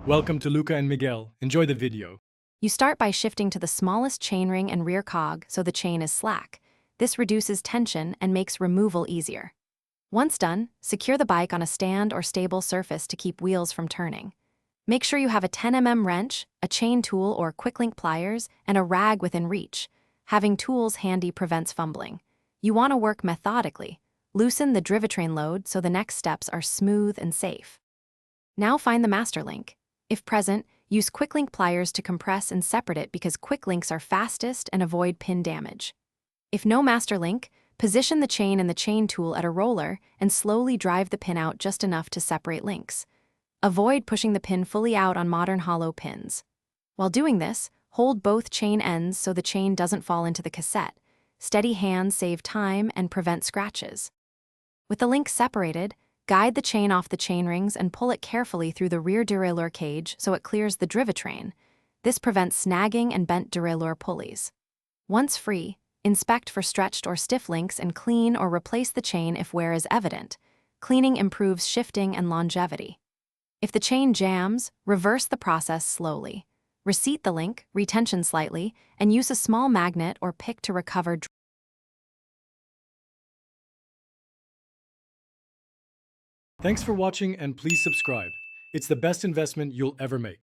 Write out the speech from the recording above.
Welcome to Luca and Miguel. Enjoy the video. You start by shifting to the smallest chainring and rear cog so the chain is slack. This reduces tension and makes removal easier. Once done, secure the bike on a stand or stable surface to keep wheels from turning. Make sure you have a 10 mm wrench, a chain tool or quick link pliers, and a rag within reach. Having tools handy prevents fumbling. You want to work methodically. Loosen the drivetrain load so the next steps are smooth and safe. Now find the master link. If present, use quick link pliers to compress and separate it because quick links are fastest and avoid pin damage. If no master link, position the chain and the chain tool at a roller and slowly drive the pin out just enough to separate links. Avoid pushing the pin fully out on modern hollow pins. While doing this, hold both chain ends so the chain doesn't fall into the cassette. Steady hands save time and prevent scratches. With the links separated, guide the chain off the chain rings and pull it carefully through the rear derailleur cage so it clears the drivetrain. This prevents snagging and bent derailleur pulleys. Once free, inspect for stretched or stiff links and clean or replace the chain if wear is evident. Cleaning improves shifting and longevity. If the chain jams, reverse the process slowly. Reseat the link, retension slightly, and use a small magnet or pick to recover. Thanks for watching and please subscribe. It's the best investment you'll ever make.